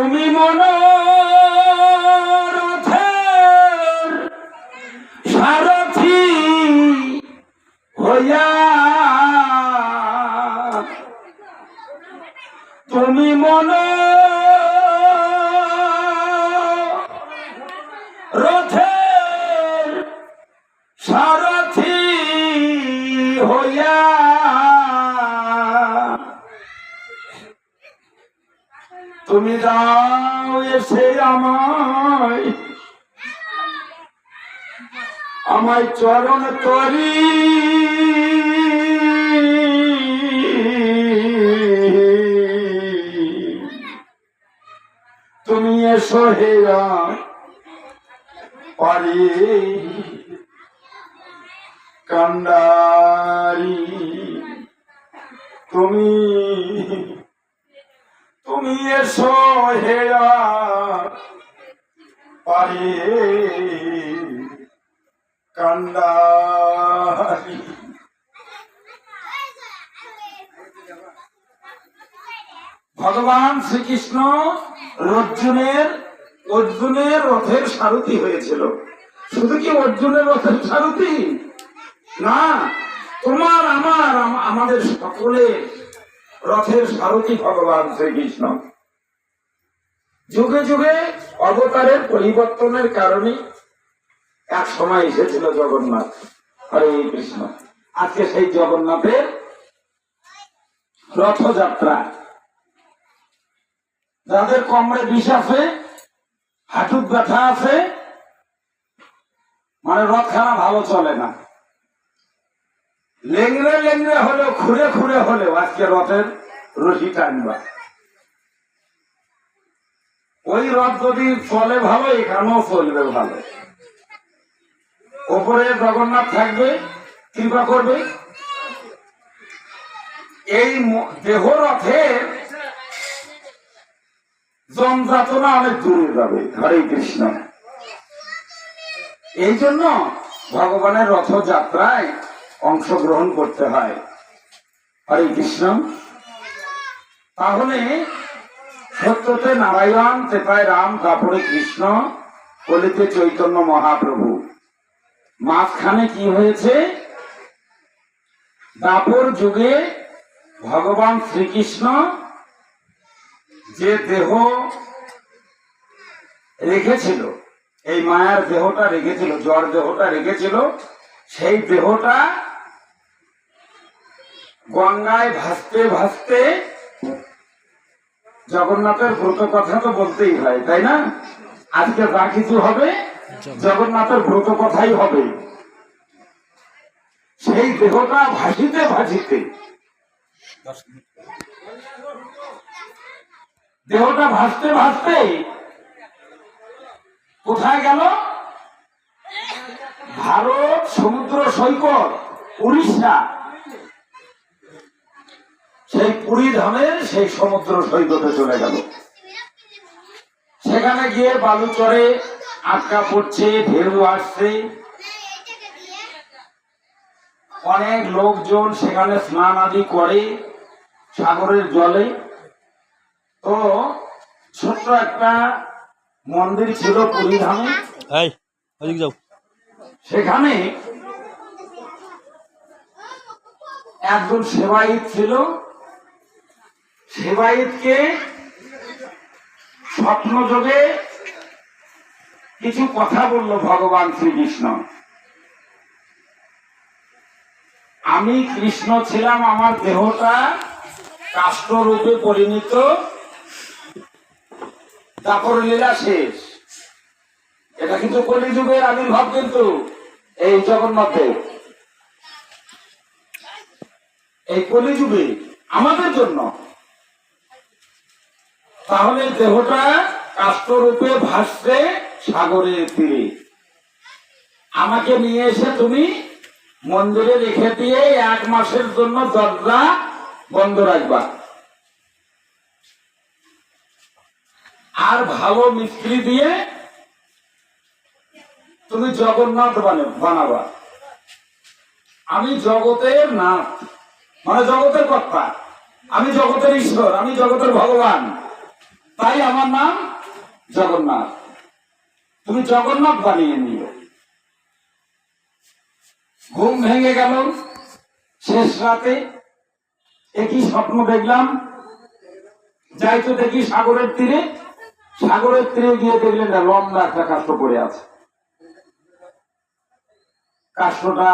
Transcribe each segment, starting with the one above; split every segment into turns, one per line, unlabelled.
তুমি মনোরথের সারথি হইয়া, তুমি মনোরথের সারথি হইয়া, তুমি দাও এসে আমায় চরণ তরি, তুমি এসো হে পারি কান্ডারি, তুমি এসো হে পারি কান্ডারি। ভগবান শ্রীকৃষ্ণ অর্জুনের রথের সারথি হয়েছিল। শুধু কি অর্জুনের রথের সারথি না, তোমার আমাদের সকলের রথের সারথি ভগবান শ্রীকৃষ্ণ। যুগে যুগে অবতারের পরিবর্তনের কারণে এক সময় এসেছিল জগন্নাথ। হরে কৃষ্ণ। আজকে সেই জগন্নাথের রথযাত্রা। যাদের কোমরে বিষ আছে, হাঁটুর ব্যথা আছে, মানে রথখানা ভালো চলে না, লেংড়ে লেংড়ে হলেও খুঁড়ে খুঁড়ে হলেও আজকে রথের রশি টানবা। ওই রথ যদি চলে ভালো, এখানেও চলবে ভালো। ওপরে জগন্নাথ থাকবে, কৃপা করবে। এই দেহ রথের যন্ত্রণা অনেক দূরে যাবে। হরে কৃষ্ণ। এই জন্য ভগবানের রথযাত্রায় অংশগ্রহণ করতে হয়। হরে কৃষ্ণ। তাহলে সত্যতে নারায়ণ, তেপায় রাম, কাপড়ে কৃষ্ণ, কলিতে চৈতন্য মহাপ্রভু। মাঝখানে কি হয়েছে? দাপর যুগে ভগবান শ্রীকৃষ্ণ যে দেহ রেখেছিল, এই মায়ার দেহটা রেখেছিল, জড় দেহটা রেখেছিল, সেই দেহটা গঙ্গায় ভাসতে ভাসতে, জগন্নাথের ব্রত কথা তো বলতেই হয়, তাই না? আজকে যা কিছু হবে জগন্নাথের ব্রত কথাই হবে। সেই দেহটা ভাসিতে ভাসিতে, দেহটা ভাসতে ভাসতে কোথায় গেল? ভারত সমুদ্র সৈকত, উড়িষ্যা, সেই পুরী ধামের সেই সমুদ্র সৈকতে চলে গেল। সেখানে গিয়ে বালুচরে আটকা পড়ছে, ঢেউ আসছে, অনেক লোকজন সেখানে স্নান আদি করে সাগরের জলে। তো ছোট্ট একটা মন্দির ছিল পুরী ধামে, সেখানে একজন সেবায়িত ছিল। সেবায়িতকে স্বপ্ন যোগে কিছু কথা বলল ভগবান শ্রীকৃষ্ণ। আমি কৃষ্ণ ছিলাম, আমার দেহটা কাষ্ঠ রূপে পরিণত, তারপর লীলা শেষ। এটা কিন্তু কলিযুগের আবির্ভাব, কিন্তু এই জগন্নাথে, এই কলিযুগে আমাদের জন্য। তাহলে দেহটা কাষ্ঠ রূপে ভাসছে সাগরের তীরে। আমাকে নিয়ে এসে তুমি মন্দিরে রেখে দিয়ে 1 মাসের জন্য দরজা বন্ধ রাখবা, আর ভালো মিস্ত্রি দিয়ে তুমি জগন্নাথ বানাবা। আমি জগতের নাথ, মানে জগতের কর্তা, আমি জগতের ঈশ্বর, আমি জগতের ভগবান। তাই আমার নাম জগন্নাথ, তুমি জগন্নাথ বানিয়ে নিও। ঘুম ভেঙে গেল শেষ রাতে, একই স্বপ্ন দেখলাম। যাই তো দেখি সাগরের তীরে, সাগরের তীরে গিয়ে দেখলেন না লম্বা একটা কাষ্ঠ পড়ে আছে। কাষ্ঠটা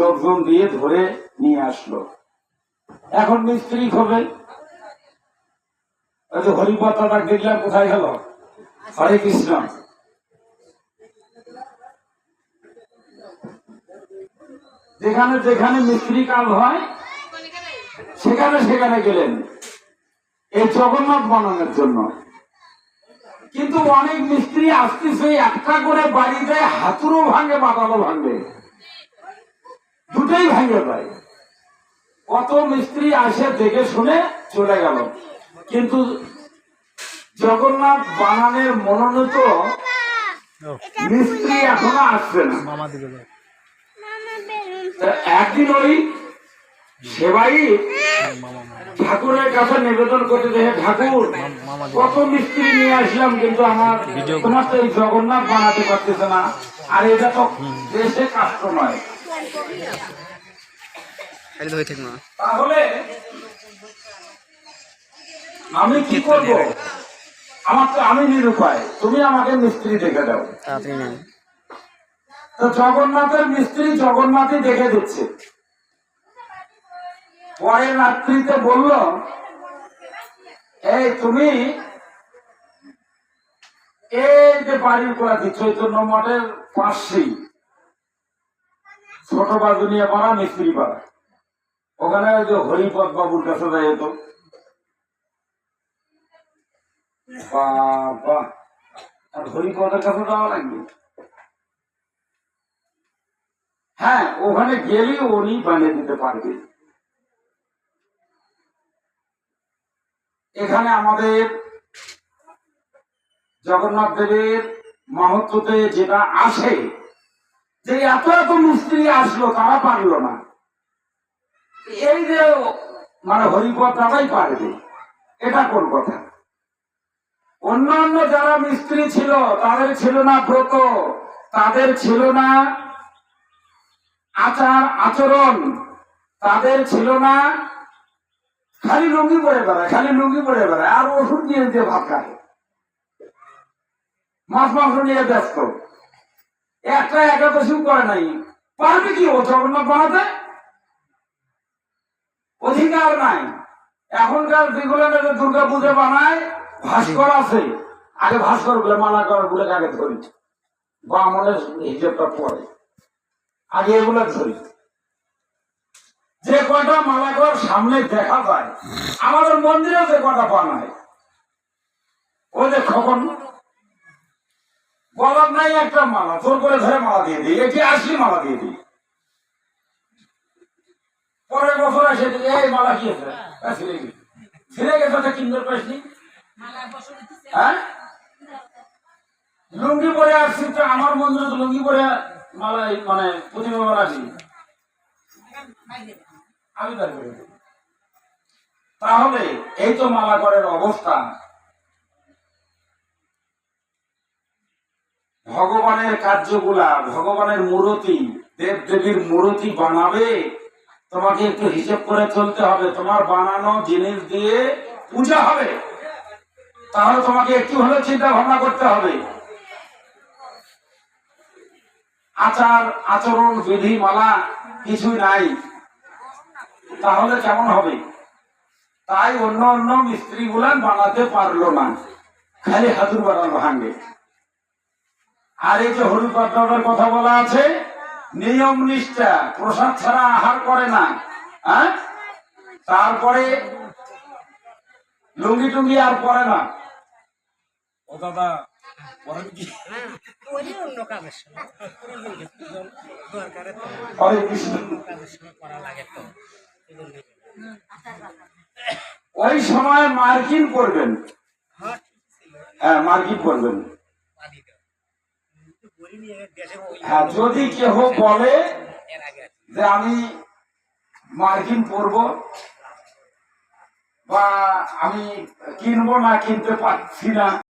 লোকজন দিয়ে ধরে নিয়ে আসলো। এখন মিস্ত্রি হবে, ওই যে হরিপতাটা দেখলাম কোথায় গেল, হরে কৃষ্ণ। যেখানে যেখানে মিস্ত্রি কাজ হয় সেখানে সেখানে গেলেন এই জগন্নাথ বানানোর জন্য। কিন্তু অনেক মিস্ত্রি আসতেছে, একটা করে বাড়িতে হাতুড়ও ভাঙে, বাতালও ভাঙবে, দুটোই ভাঙে যায়। কত মিস্ত্রি আসে দেখে শুনে চলে গেল, কিন্তু জগন্নাথ বানানোর মনোনীত মিস্ত্রি এখনো আসছে না। একদিন ওই সেবাই ঠাকুরের কাছে নিবেদন করতে দেখে, ঠাকুর কত মিস্ত্রি নিয়ে আসলাম কিন্তু আমার তোমার তো এই জগন্নাথ বানাতে পারতেছে না, আর এটা তো দেশে কাষ্ট নয়। তাহলে আমি কি করব? আমার তো আমি নিরুপায়, তুমি আমাকে মিস্ত্রি দেখে দাও। তো জগন্নাথের মিস্ত্রি জগন্নাথই দেখে দিচ্ছে। পরের রাত্রিতে বলল, এই তুমি এই যে বাড়ির কোলাতে চৈতন্য মঠের পাশেই ছোট বাজুনিয়া পাড়া, মিস্ত্রি পাড়া, ওখানে ওই যে হরিপদ বাবুর কাছে যাই তো। বাবা, আর হরিপদের কাছে যাওয়া লাগবে? হ্যাঁ, ওখানে গেলে উনি বানিয়ে দিতে পারবে। এখানে আমাদের জগন্নাথ দেবের মাহাত্ম্যতে যেটা আসে, যে এত এত মিস্ত্রি আসলো তারা পারলো না, এই যে মানে হরিপদ দাদাই পারবে, এটা কোন কথা? অন্যান্য যারা মিস্ত্রি ছিল তাদের ছিল না ব্রত, তাদের ছিল না আচার আচরণ, তাদের ছিল না, খালি লুঙ্গি পরে বেড়ায়, খালি লুঙ্গি পরে বেড়ায়, আর ওষুধ নিয়ে দিয়ে ভাত খায়, মাছ মাংস নিয়ে ব্যস্ত, একটা একাদশীও করে নাই। পারবে কি ও জগন্নাথ বানাতে? অধিকার নাই। এখনকার যেগুলো দুর্গা পুজো বানায়, ভাস্কর আছে, আগে ভাস্কর গুলো মালা করার গুলো আগে ধরি, বামনের হিসেবটা পরে আগে এগুলো ধরি। যে কটা মালা কর সামনে দেখা যায়, আমাদের মন্দিরেও যে কটা বানায়, ওই যে খবর বলার নাই একটা মালা জোর করে ধরে মালা দিয়ে দিই, এটি আসলি মালা দিয়ে দিই। পরের বছর এসে এই মালা কি ছিঁড়ে গেছে, কিনতে পারিসনি? হ্যাঁ, লুঙ্গি পরে আসছি তো, আমার মন্দিরে তো লুঙ্গি পরে মালা মানে প্রতিমা বানাচ্ছি আমি। তাহলে এই তো মালা করার অবস্থা। ভগবানের কার্যগুলা, ভগবানের মূর্তি, দেব দেবীর মূর্তি বানাবে, তোমাকে একটু হিসেব করে চলতে হবে। তোমার বানানো জিনিস দিয়ে পূজা হবে, তাহলে তোমাকে একটু হলে চিন্তা ভাবনা করতে হবে। আচার আচরণ বিধি মালা কিছুই নাই, তাহলে কেমন হবে? তাই অন্য অন্য মিস্ত্রি গুলান বানাতে পারলো না, খালি হাতুর বানানো ভাঙে। আর এই যে হরিপদের কথা বলা আছে, নিয়ম নিষ্ঠা, প্রসাদ ছাড়া আহার করে না, হ্যাঁ, তারপরে লুঙ্গি টুঙ্গি আর পরে না। ও দাদা পরেন কি? ওই সময় মার্কিন করবেন, হ্যাঁ মার্কিন করবেন। হ্যাঁ, যদি কেহ বলে যে আমি মার্কিন পরব, বা আমি কিনবো না, কিনতে পারছি না,